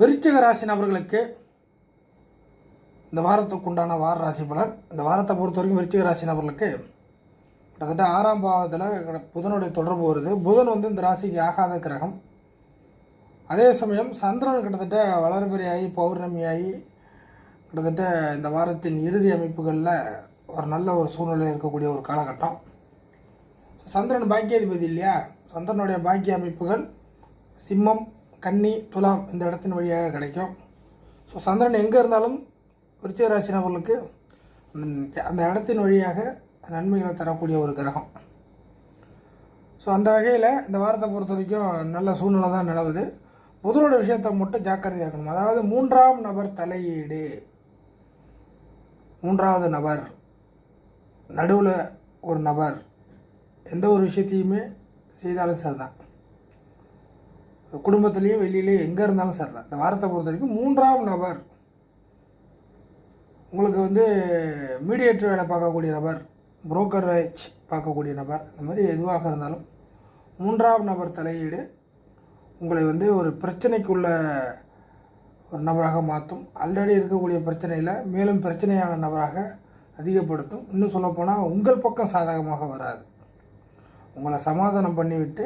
விருச்சிக ராசி நபர்களுக்கு இந்த வாரத்துக்கு உண்டான வார ராசி பலன். இந்த வாரத்தை பொறுத்த வரைக்கும் விருச்சிக ராசி நபர்களுக்கு கிட்டத்தட்ட 6ஆம் பாவத்தில் புதனுடைய தொடர்பு வருது. புதன் இந்த ராசிக்கு ஆகாத கிரகம். அதே சமயம் சந்திரன் கிட்டத்தட்ட வளர்பிறையாகி பௌர்ணமியாகி கிட்டத்தட்ட இந்த வாரத்தின் இறுதி அமைப்புகளில் ஒரு நல்ல ஒரு சூழ்நிலையில் இருக்கக்கூடிய ஒரு காலகட்டம். சந்திரன் பாக்கியாதிபதி இல்லையா? சந்திரனுடைய பாக்கிய அமைப்புகள் சிம்மம், கன்னி, துலாம் இந்த இடத்தின் வழியாக கிடைக்கும். ஸோ சந்திரன் எங்கே இருந்தாலும் விருச்சிக ராசி நபர்களுக்கு அந்த இடத்தின் வழியாக நன்மைகளை தரக்கூடிய ஒரு கிரகம். ஸோ அந்த வகையில் இந்த வாரத்தை பொறுத்த வரைக்கும் நல்ல சூழ்நிலை தான் நிலவுது. புதனோட விஷயத்தை மட்டும் ஜாக்கிரதையாக இருக்கணும். அதாவது 3ஆம் நபர் தலையீடு, 3வது நபர், நடுவில் ஒரு நபர் எந்த ஒரு விஷயத்தையுமே செய்தாலும் சரிதான். குடும்பத்திலேயும் வெளியிலேயும் எங்கே இருந்தாலும் சரிதான். இந்த வாரத்தை பொறுத்த வரைக்கும் 3ஆம் நபர் உங்களுக்கு மீடியேட்டர் வேலை பார்க்கக்கூடிய நபர், புரோக்கரேஜ் பார்க்கக்கூடிய நபர், இந்த மாதிரி எதுவாக இருந்தாலும் 3ஆம் நபர் தலையீடு உங்களை ஒரு பிரச்சனைக்குள்ள ஒரு நபராக மாற்றும். ஆல்ரெடி இருக்கக்கூடிய பிரச்சனையில் மேலும் பிரச்சனையான நபராக அதிகப்படுத்தும். இன்னும் சொல்லப்போனால் உங்கள் பக்கம் சாதகமாக வராது. உங்களை சமாதானம் பண்ணிவிட்டு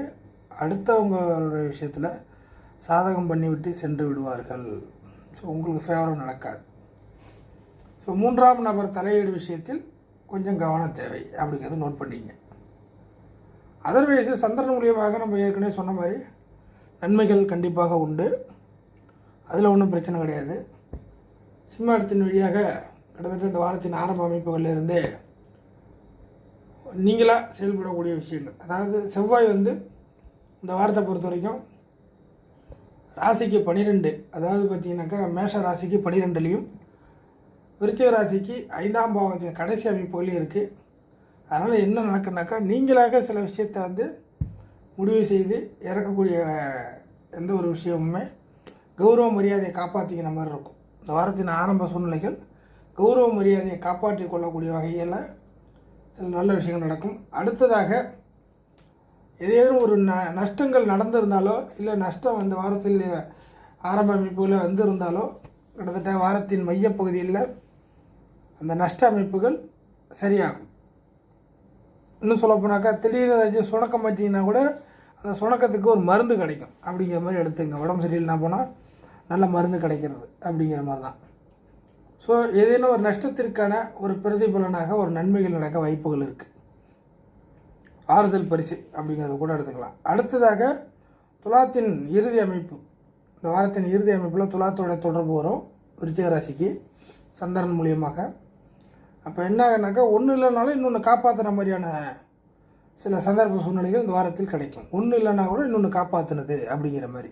அடுத்தவங்களுடைய விஷயத்தில் சாதகம் பண்ணிவிட்டு சென்று விடுவார்கள். ஸோ உங்களுக்கு ஃபேவரம் நடக்காது. ஸோ 3ஆம் நபர் தலையீடு விஷயத்தில் கொஞ்சம் கவனம் தேவை அப்படிங்கிறத நோட் பண்ணிங்க. அதர்வைஸ் சந்திரன் மூலியமாக நம்ம ஏற்கனவே சொன்ன மாதிரி நன்மைகள் கண்டிப்பாக உண்டு. அதில் ஒன்றும் பிரச்சனை கிடையாது. சிம்ம இடத்தின் வழியாக கிட்டத்தட்ட இந்த வாரத்தின் ஆரம்ப அமைப்புகளில் இருந்தே நீங்களாக செயல்படக்கூடிய விஷயங்கள். அதாவது செவ்வாய் இந்த வாரத்தை பொறுத்த வரைக்கும் ராசிக்கு 12, அதாவது பார்த்தீங்கன்னாக்கா மேஷ ராசிக்கு 12லையும் விருச்சிக ராசிக்கு 5ஆம் பாவத்தின் கடைசி அமைப்புகளையும் இருக்குது. அதனால் என்ன நடக்குனாக்கா நீங்களாக சில விஷயத்தை முடிவு செய்து இறக்கக்கூடிய எந்த ஒரு விஷயமுமே கௌரவ மரியாதையை காப்பாற்றிக்கிற மாதிரி இருக்கும். இந்த வாரத்தின் ஆரம்ப சூழ்நிலைகள் கௌரவ மரியாதையை காப்பாற்றி கொள்ளக்கூடிய வகையில் சில நல்ல விஷயங்கள் நடக்கும். அடுத்ததாக ஏதேனும் ஒரு நஷ்டங்கள் நடந்திருந்தாலோ இல்லை நஷ்டம் இந்த வாரத்தில் ஆரம்ப அமைப்புகளில் வந்திருந்தாலோ கிட்டத்தட்ட வாரத்தின் மையப்பகுதியில் அந்த நஷ்ட அமைப்புகள் சரியாகும். இன்னும் சொல்லப்போனாக்கா திடீர்னு ஏதாச்சும் சுணக்கம் மாட்டிங்கன்னா கூட அந்த சுணக்கத்துக்கு ஒரு மருந்து கிடைக்கும் அப்படிங்கிற மாதிரி எடுத்துங்க. உடம்பு சரியில்லைனா போனால் நல்ல மருந்து கிடைக்கிறது அப்படிங்கிற மாதிரி தான். ஸோ ஏதேனும் ஒரு நஷ்டத்திற்கான ஒரு பிரதிபலனாக ஒரு நன்மைகள் நடக்க வாய்ப்புகள் இருக்குது. ஆறுதல் பரிசு அப்படிங்கிறத கூட எடுத்துக்கலாம். அடுத்ததாக துலாத்தின் இறுதி அமைப்பு. இந்த வாரத்தின் இறுதி அமைப்பில் துலாத்தோட தொடர்பு வரும் விருச்சிக ராசிக்கு சந்திரன் மூலியமாக. அப்போ என்ன ஆகுனாக்கா ஒன்று இல்லைனாலும் இன்னொன்று காப்பாற்றுற மாதிரியான சில சந்தர்ப்ப சூழ்நிலைகள் இந்த வாரத்தில் கிடைக்கும். ஒன்று இல்லைனா கூட இன்னொன்று காப்பாற்றுனது அப்படிங்கிற மாதிரி.